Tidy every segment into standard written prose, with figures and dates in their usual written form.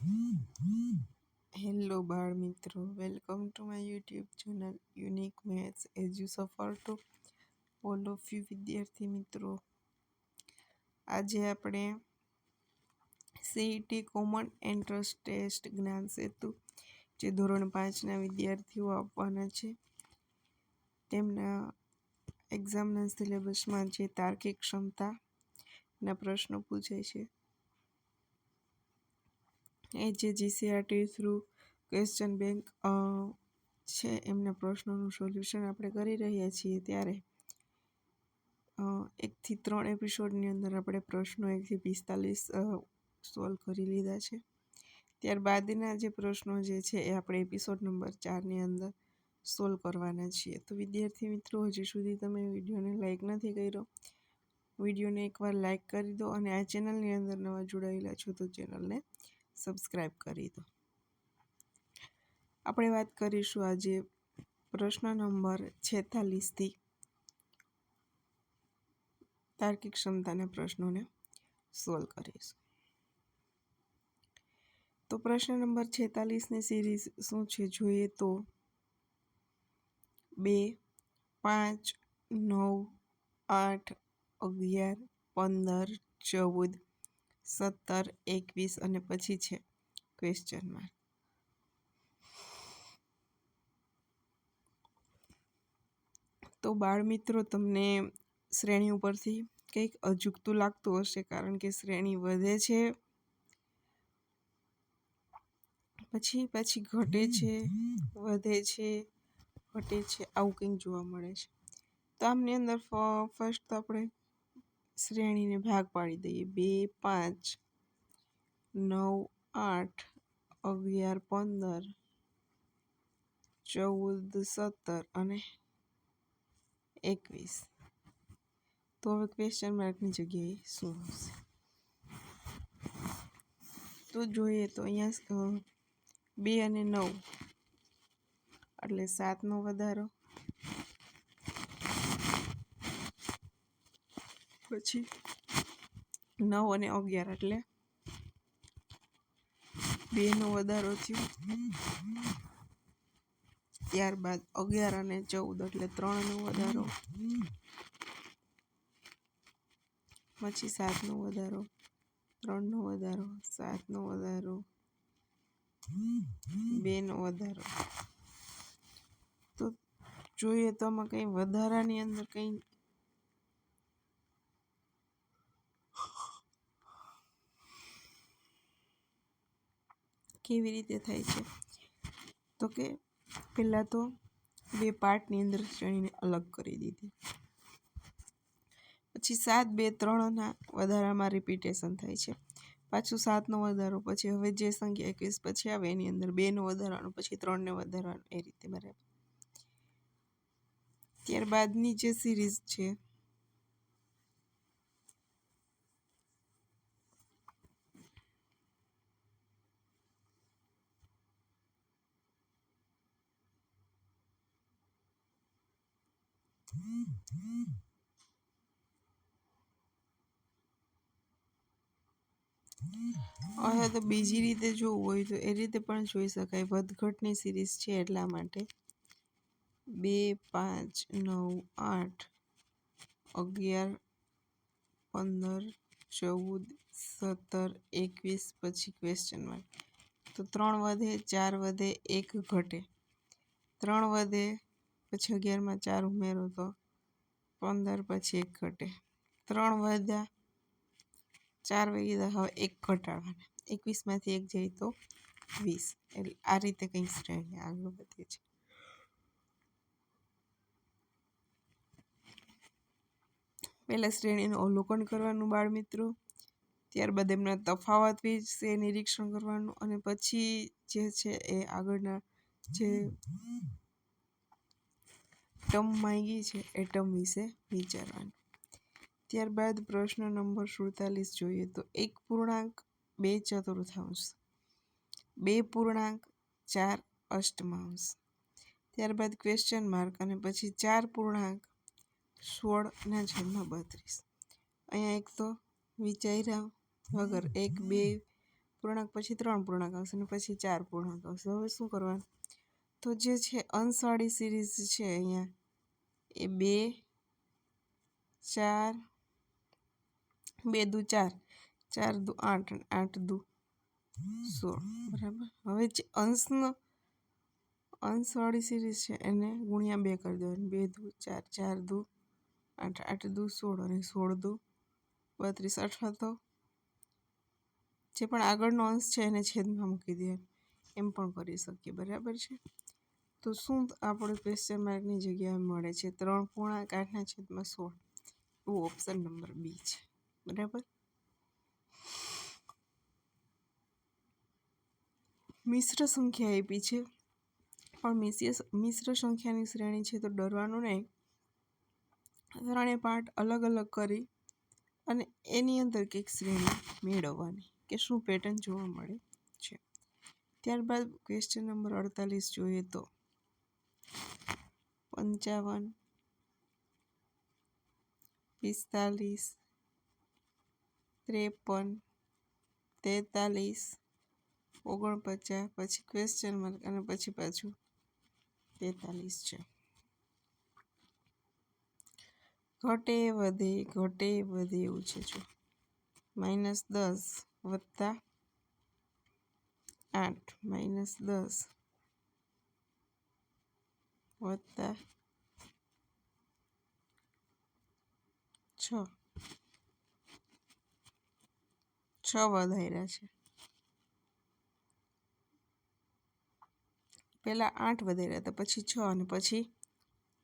Hello બાળ મિત્રો, welcome to my YouTube channel unique maths edge you suffer to all of you વિદ્યાર્થી મિત્રો. આજે આપણે સીઈટી કોમન એન્ટ્રન્સ ટેસ્ટ જ્ઞાન સેતુ જે ધોરણ 5ના વિદ્યાર્થીઓ આપવાના છે તેમના એક્ઝામના સિલેબસમાં જે તાર્કિક ક્ષમતાના પ્રશ્નો પૂછાય છે એ જે જીસીઆરટી થ્રુ ક્વેશ્ચન બેંક છે એમના પ્રશ્નોનું સોલ્યુશન આપણે કરી રહ્યા છીએ. ત્યારે 1 થી 3 એપિસોડની અંદર આપણે પ્રશ્નો 1 થી 45 સોલ્વ કરી લીધા છે. ત્યારબાદના જે પ્રશ્નો જે છે એ આપણે એપિસોડ નંબર 4ની અંદર સોલ્વ કરવાના છીએ. તો વિદ્યાર્થી મિત્રો, હજી સુધી તમે વિડીયોને લાઈક નથી કર્યો, વિડીયોને એકવાર લાઈક કરી દો અને આ ચેનલની અંદર નવા જોડાયેલા છો તો ચેનલને સબસ્ક્રાઈબ કરી દો. આપણે વાત કરીશું આજે પ્રશ્ન નંબર 46 થી તાર્કિક ક્ષમતાના પ્રશ્નોને સોલ્વ કરીશું. તો પ્રશ્ન નંબર 46ની સિરીઝ શું છે જોઈએ તો 2, 5, 9, 8, 11, 15, 14, 17, 21 અને પછી છે ક્વેશ્ચન માર્ક. તો બાળ મિત્રો, તમને શ્રેણી ઉપરથી કંઈક અજુગતું લાગતું હશે, કારણ કે શ્રેણી વધે છે પછી ઘટે છે, વધે છે, ઘટે છે, આવું કંઈક જોવા મળે છે. તો આમની અંદર ફર્સ્ટ તો આપણે શ્રેણીને ભાગ પાડી દઈએ. 2, 5, 9, 8, 11, 15, 14, 17 અને 21. તો હવે ક્વેશ્ચન માર્કની જગ્યાએ શું હશે? તો જોઈએ તો અહીંયા 2 અને 9 એટલે 7નો વધારો, પછી 9 અને 11 એટલે 2નો વધારો થયો. ત્યારબાદ 11 અને 14 એટલે 3નો વધારો, પછી 7નો વધારો, 3નો વધારો, 7નો વધારો, 2નો વધારો. તો જોઈએ તો આમાં કંઈ વધારાની અંદર કંઈ કેવી રીતે થાય છે? તો કે પહેલાં તો 2 પાર્ટની અંદર શ્રેણીને અલગ કરી દીધી, પછી 7, 2, 3ના વધારામાં રિપીટેશન થાય છે, પાછું 7નો વધારો, પછી હવે જે સંખ્યા 21 પછી આવે એની અંદર 2નો વધારવાનો, પછી 3ને વધારવાનો, એ રીતે બરાબર. ત્યારબાદની જે સિરીઝ છે હવે તો બીજી રીતે જોવું હોય તો એ રીતે પણ જોઈ શકાય. વધઘટની સિરીઝ છે એટલા માટે 2, 5, 9, 8, 11, 15, 14, 17, 21 પછી ક્વેશ્ચન માર્ક. તો 3 વધે, 4 વધે, 1 ઘટે, 3 વધે, પછી 11માં 4 ઉમેરો તો 15, પછી 1 ઘટે, 3 વધ્યા, 4 વધ્યા, હવે 1 ઘટાડવાના, 21માંથી 1 જાય તો 20. એટલે આ રીતે કંઈક શ્રેણી આગળ વધે છે. પહેલાં શ્રેણીનું અવલોકન કરવાનું બાળ મિત્રો, ત્યારબાદ એમના તફાવત વિશે નિરીક્ષણ કરવાનું, અને પછી જે છે એ આગળના જે ટર્મ માંગી છે એ ટર્મ વિશે વિચારવાનું. ત્યારબાદ પ્રશ્ન નંબર 47 જોઈએ તો 1.2 2.4 અષ્ટમાંશ. ત્યારબાદ ક્વેશ્ચન માર્ક અને પછી 4.16/32. અહીંયા એક તો વિચાર્યા વગર 1, 2, પૂર્ણાંક પછી 3 પૂર્ણાંક આવશે અને પછી 4 પૂર્ણાંક આવશે. હવે શું કરવાનું? તો જે છે અંશવાળી સિરીઝ છે અહીંયા એ 2 4 2 દુ 4 4 દુ 8 8 દુ 16 બરાબર. હવે જે અંશવાળી સિરીઝ છે એને ગુણ્યા 2 કરી દેવાની. 2 દુ 4 4 દુ 8 8 દુ 16 અને 16 દુ 32 અથવા તો જે પણ આગળનો અંશ છે એને છેદમાં મૂકી દેવાનો, એમ પણ કરી શકીએ. બરાબર છે. તો શું આપણે ક્વેશ્ચન માર્કની જગ્યાએ મળે છે? 3 પૂર્ણાંક 8/16 એવું ઓપ્શન નંબર બી છે. બરાબર. મિશ્ર સંખ્યા આપી છે પણ મિશ્ર સંખ્યાની શ્રેણી છે તો ડરવાનું નહીં. ત્રણેય પાર્ટ અલગ અલગ કરી અને એની અંદર કંઈક શ્રેણી મેળવવાની કે શું પેટર્ન જોવા મળે છે. ત્યારબાદ ક્વેશ્ચન નંબર 48 જોઈએ તો 55 45 53 43 49 પછી ક્વેશ્ચન માર્ક અને પછી પાછું 43 છે. ઘટે વધે એવું છે. જો -10 વત્તા 8 -10 વત્તા 6 વધાર્યા છે. પહેલા 8 વધાર્યા હતા, પછી 6 અને પછી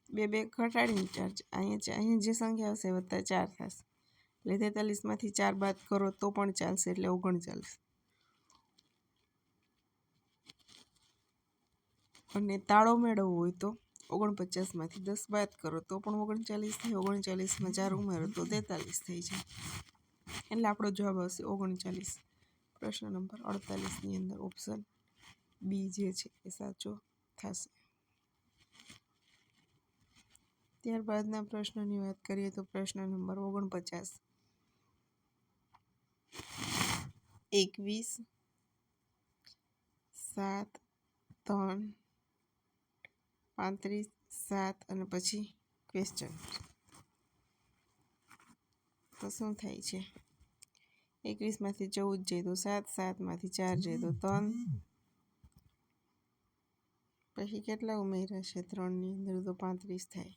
2 ઘટાડીને 4. અહીંયા જે સંખ્યા આવશે વત્તા 4 થશે. એટલે 43માંથી 4 બાદ કરો તો પણ ચાલશે, એટલે 39. અને તાળો મેળવવો હોય તો 49માંથી 10 બાદ કરો તો પણ 39 થાય. 39માં 4 ઉમેરો તો 43 થઈ જાય. એટલે આપણો જવાબ આવશે 39. પ્રશ્ન નંબર 48ની અંદર ઓપ્શન બી જે છે એ સાચો થશે. ત્યારબાદના પ્રશ્નની વાત કરીએ તો પ્રશ્ન નંબર 49. 21 7 3 35 7 અને પછી ક્વેશ્ચન. તો શું થાય છે? 21માંથી 14 જાય તો 7, 7માંથી 4 જાય તો 3, પછી કેટલા ઉમેર્યા છે? 3ની અંદર તો 35 થાય.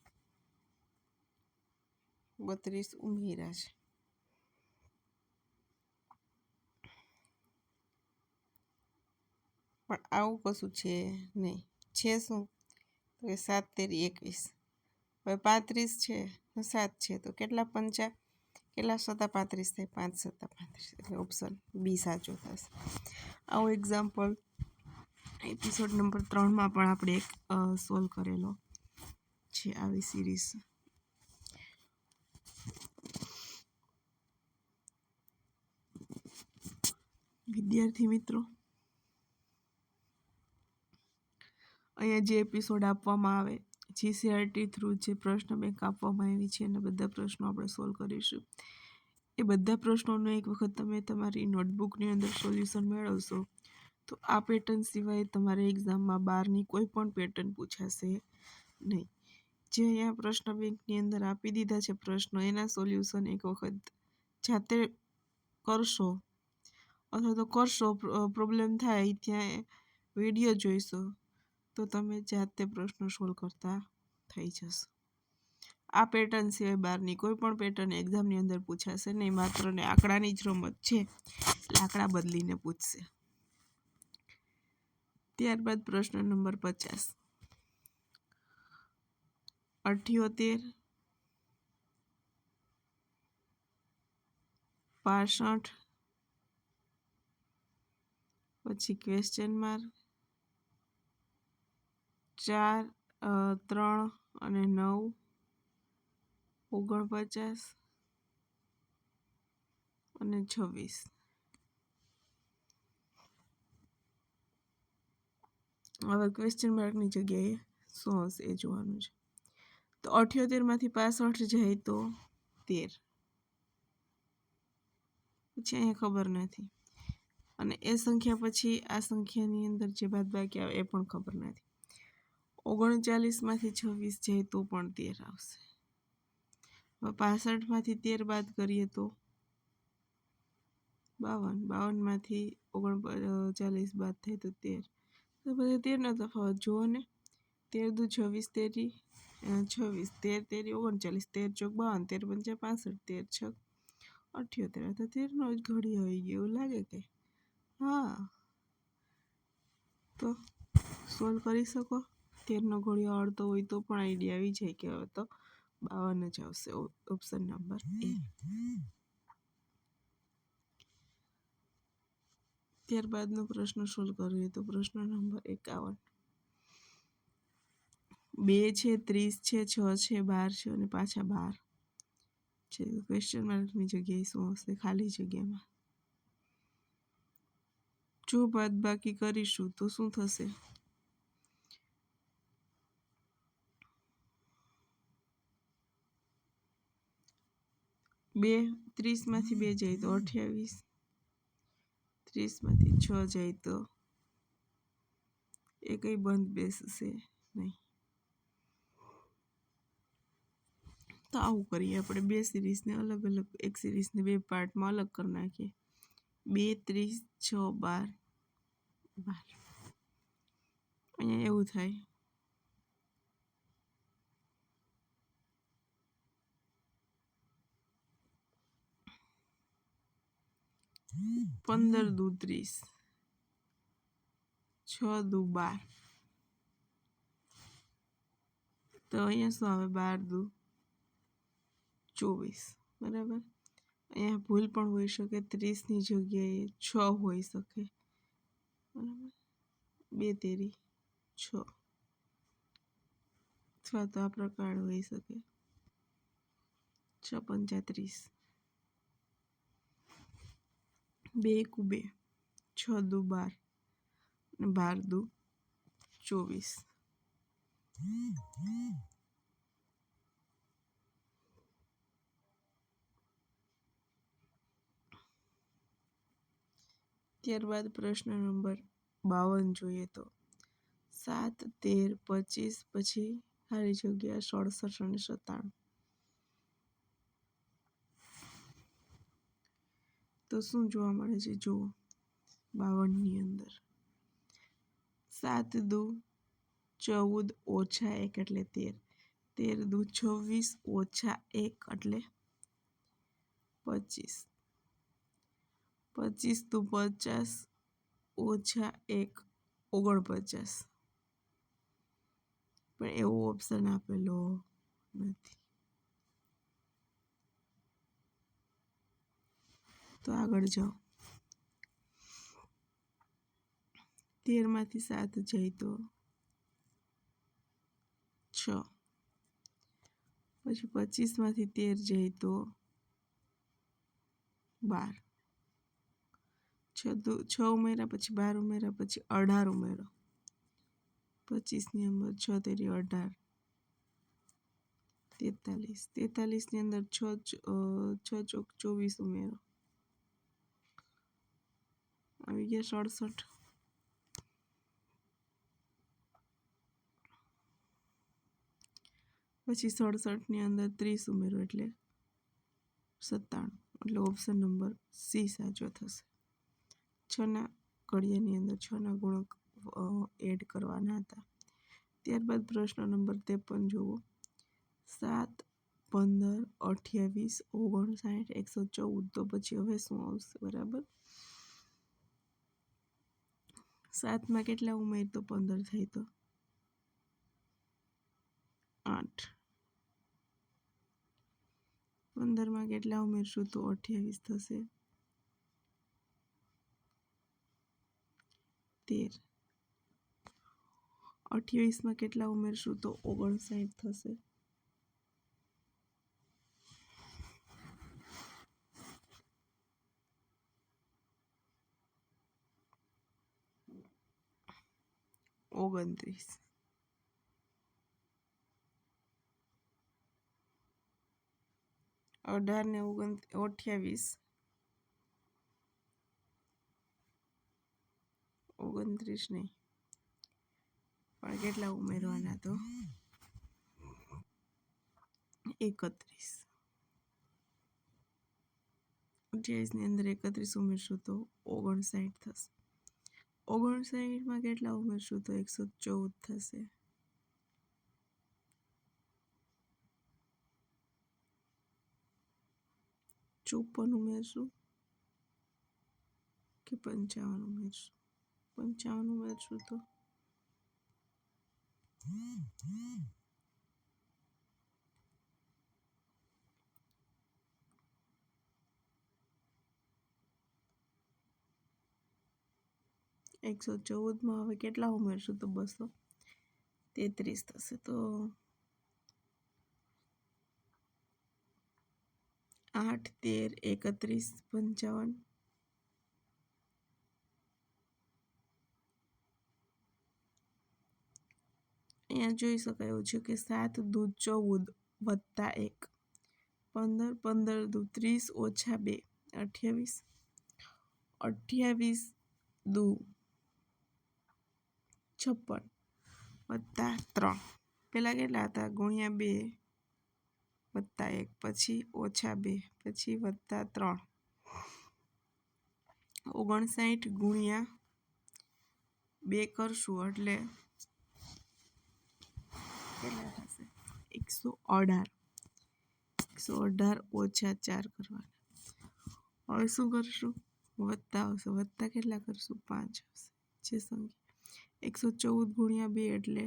32 ઉમેર્યા છે. પણ આવું કશું છે નહીં. છે શું? તો કે 7 તેરી 21. હવે 35 છે, 7 છે તો કેટલા પંચા, કેટલા સત્તા 35 થાય? 5 સત્તા 35. એટલે ઓપ્શન બી સાચો થશે. આવું એક્ઝામ્પલ એપિસોડ નંબર 3માં પણ આપણે એક સોલ્વ કરેલો છે આવી સિરીઝ. વિદ્યાર્થી મિત્રો, અહીંયા જે એપિસોડ આપવામાં આવે જીસીઆરટી થ્રુ જે પ્રશ્ન બેંક આપવામાં આવી છે અને બધા પ્રશ્નો આપણે સોલ્વ કરીશું. એ બધા પ્રશ્નોનું એક વખત તમે તમારી નોટબુકની અંદર સોલ્યુશન મેળવશો તો આ પેટર્ન સિવાય તમારે એક્ઝામમાં બહારની કોઈ પણ પેટર્ન પૂછાશે નહીં. જે અહીંયા પ્રશ્ન બેંકની અંદર આપી દીધા છે પ્રશ્નો, એના સોલ્યુશન એક વખત જાતે કરશો અથવા તો કરશો, પ્રોબ્લેમ થાય ત્યાં વિડીયો જોઈશો તો તમે જાતે પ્રશ્નો સોલ્વ કરતા થઈ જશો. આ પેટર્ન સિવાય બહારની કોઈ પણ પેટર્ન એક્ઝામની અંદર પૂછાશે નહીં. માત્ર ને આંકડાની જ રમત છે, એટલે આંકડા બદલીને પૂછશે. ત્યારબાદ પ્રશ્ન નંબર 50. 78 65 પછી ક્વેશ્ચન માર્ક 4 3 અને 9 49 અને 26. હવે ક્વેશ્ચન માર્કની જગ્યાએ શું હશે એ જોવાનું છે. તો 78માંથી 65 જાય તો 13. પછી અહીંયા ખબર નથી. અને એ સંખ્યા પછી આ સંખ્યાની અંદર જે બાદબાકી આવે એ પણ ખબર નથી. 39માંથી 26 જાય તો પણ 13 આવશે. હવે 65માંથી 13 બાદ કરીએ તો 52, 52માંથી 39 બાદ થાય તો 13. તો બધા 13નો તફાવત જુઓ ને. 13 દુ 26, 13 26, 13 તેરી 39, 13 ચોક 52, 13 પંચા 65, 13 છક 78. તો 13નો જ ઘડી આવી ગયો એવું લાગે કે હા. તો સોલ્વ કરી શકો. 13નો ઘડિયો અડધો હોય તો પણ આઈડિયા આવી જાય કે હવે તો 52 જ આવશે. ઓપ્શન નંબર એ. ત્યારબાદનો પ્રશ્ન સોલ્વ કરીએ તો પ્રશ્ન નંબર 51. 2 છે, 30 છે, 6 છે, 12 છે અને પાછા 12 છે. ક્વેશ્ચન માર્કની જગ્યાએ શું આવશે? ખાલી જગ્યામાં જો બાદબાકી કરીશું તો શું થશે? 2 30માંથી 2 જાય તો 28, 30માંથી 6 જાય તો એ કંઈ બંધ બેસશે નહીં. તો આવું કરીએ આપણે. 2 સિરીઝને અલગ અલગ, એક સિરીઝને 2 પાર્ટમાં અલગ કરી નાખીએ. 2, 30, 6, 12, 12. અહીંયા એવું થાય 15 દુ 30, 6 દુ 12. તો અહીંયા શું આવે? 12 દુ 24. બરાબર. અહીંયા ભૂલ પણ હોઈ શકે. 30ની જગ્યાએ 6 હોઈ શકે. બરાબર. 2 તેરી 6 અથવા તો આ પ્રકાર હોઈ શકે 6 પંચા 30, 2 એકુ 2, 6 દુ 12 અને 12 દુ 24. ત્યારબાદ પ્રશ્ન નંબર 52 જોઈએ તો 7, 13, 25 પછી ખાલી જગ્યા 67 અને 97. તો શું જોવા મળે છે? જુઓ 52ની અંદર 7 દુ 14 ઓછા 1 એટલે 13, 13 દુ 26 ઓછા 1 એટલે 25, 25 દુ 50 ઓછા 1 49. પણ એવો ઓપ્શન આપેલો નથી. તો આગળ જાઓ. 13માંથી 7 જાય તો 6, પછી 25માંથી 13 જાય તો 12, 6 ઉમેર્યા પછી 12 ઉમેર્યા પછી 18 ઉમેરો. 25ની અંદર 6 તેરી 18, 43, 43ની અંદર 6 ચોક 24 ઉમેરો. આવી ગયા 67. પછી 67ની અંદર 30 ઉમેરો એટલે 97. એટલે ઓપ્શન નંબર સી સાચો થશે. 6ના ઘડિયાની અંદર 6ના ગુણક એડ કરવાના હતા. ત્યારબાદ પ્રશ્ન નંબર 53 જુઓ. 7, 15, 28, 59, 114. તો પછી હવે શું આવશે? બરાબર. 7માં કેટલા ઉમેર તો 15 થાય તો 8, 15માં કેટલા ઉમેરશું તો 28 થશે, 13, 28માં કેટલા ઉમેરશું તો 59 થશે, 29. 18 ને 28 29 નહીં, પણ કેટલા ઉમેરવાના તો 31. 28 ની અંદર 31 ઉમેરશું તો 59 થશે. 59માં કેટલા ઉમેરશું તો 114 થશે. 54 ઉમેરશું કે 55 ઉમેરશું? 55 ઉમેરશું તો 114માં હવે કેટલા ઉમેરશું તો 233 થશે. તો 8, 13, 31, 55. અહીંયા જોઈ શકાય એવું છે કે 7 દૂ 14 વત્તા 1 15, 15 દૂ 30 ઓછા 2 28, 28 દૂ 56 વત્તા 3. પહેલાં કેટલા હતા? ગુણ્યા 2 વત્તા 1, પછી ઓછા 2, પછી વત્તા 3. 59 ગુણ્યા 2 કરશું એટલે કેટલા થશે? 118. 118 ઓછા 4 કરવાના. હવે શું કરશું? વત્તા આવશે. વત્તા કેટલા કરશું? 5 આવશે. જે સંખ્યા 114 ગુણ્યા 2 એટલે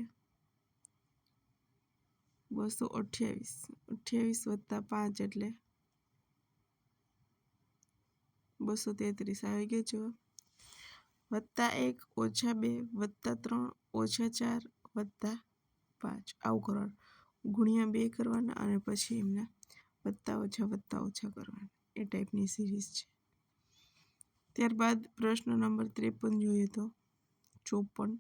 228. 28 વત્તા 5 એટલે 233 આવી ગયો જવાબ. વત્તા 1 ઓછા 2 વત્તા 3 ઓછા 4 વત્તા 5 આવું કરવાનું. ગુણ્યા 2 કરવાના અને પછી એમના વત્તા ઓછા કરવાના. એ ટાઈપની સિરીઝ છે. ત્યારબાદ પ્રશ્ન નંબર 53 જોઈએ તો 54,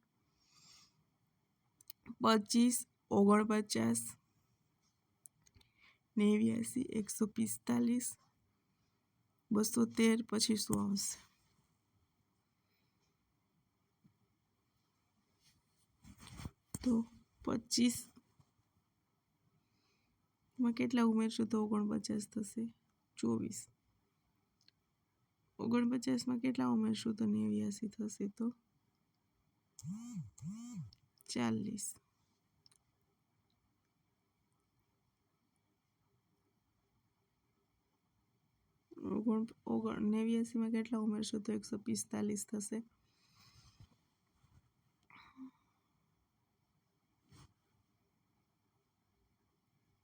25, 49, 89, 145, 213 પછી શું આવશે? તો 25માં કેટલા ઉમેરશું તો 49 થશે? 24. 49માં કેટલા ઉમેરશું તો 89 થશે? તો 40. 89માં કેટલા ઉમેરશું તો 145 થશે.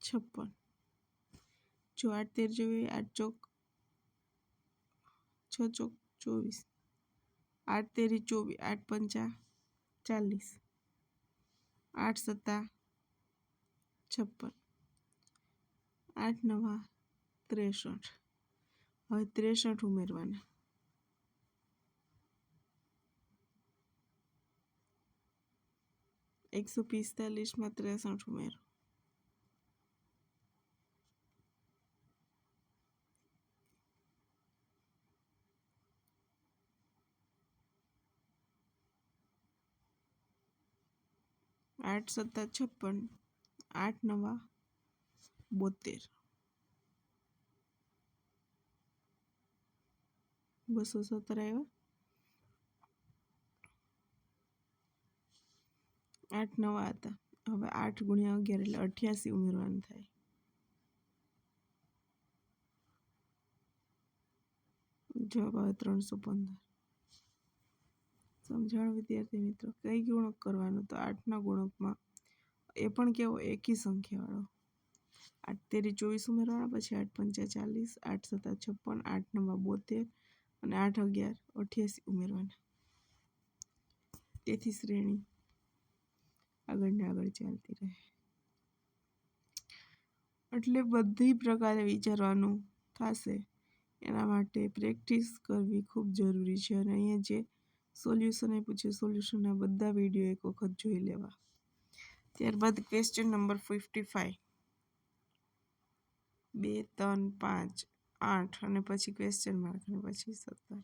56. જો 8 13 જોઈએ, 8 ચોક 6 ચોક 24, 8 તેરી 24, 8 પંચા 40, 8 સત્તા 56, 8 નવા 63. હવે 63 ઉમેરવાના. 145માં 63 ઉમેરો. 8 સત્તા 56, 8 નવા 72, 217 આવ્યા. 8 નવા હતા. હવે 8 ગુણ્યા 11 એટલે 88 ઉમેરવાનું થાય. જવાબ આવે 315. સમજાણું વિદ્યાર્થી મિત્રો? કઈ ગુણક કરવાનું? તો 8ના ગુણકમાં એ પણ કેવો એકી સંખ્યાવાળો. 8 તેરી 24 ઉમેરવાના, પછી 8 પંચા 40, 8 સત્તા 56, 8 નવા 72 અને 8 11 88 ઉમેરવાના. તેથી શ્રેણી આગળ ને આગળ ચાલતી રહે. એટલે બધી પ્રકારે વિચારવાનું થશે. એના માટે પ્રેક્ટિસ કરવી ખૂબ જરૂરી છે. અને અહીંયા જે સોલ્યુશન આપ્યું છે, સોલ્યુશનના બધા વિડીયો એક વખત જોઈ લેવા. ત્યારબાદ ક્વેશ્ચન નંબર 55, 2, 3, 5, 8 અને પછી ક્વેશ્ચન માર્ક અને પછી 17.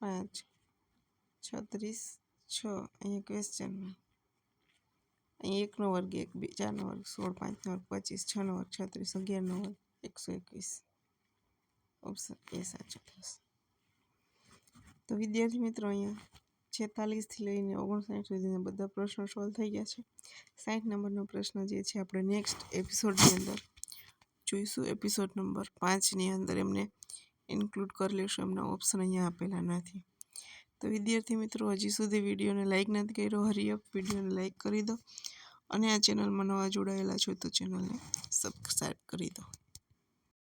5 36 6 અહીંયા ક્વેશ્ચનમાં અહીં 1 નો વર્ગ 1 2 4 નો વર્ગ 16 5 નો વર્ગ 25 6 નો વર્ગ 36 11 નો વર્ગ 121 ઓપ્શન એ સાચો થશે. તો વિદ્યાર્થી મિત્રો અહીંયા 46 થી લઈને 59 સુધીના બધા પ્રશ્નો સોલ્વ થઈ ગયા છે. 60 નંબરનો પ્રશ્ન જે છે આપણે નેક્સ્ટ એપિસોડની અંદર જોઈશું. એપિસોડ નંબર 5ની અંદર એમને ઇન્ક્લુડ કરી લઈશું. એમના ઓપ્શન અહીંયા આપેલા નથી. તો વિદ્યાર્થી મિત્રો હજી સુધી વિડીયોને લાઇક નથી કર્યો, હરિયપ વિડીયોને લાઇક કરી દો અને આ ચેનલમાં નવા જોડાયેલા છો તો ચેનલને સબસ્ક્રાઈબ કરી દો.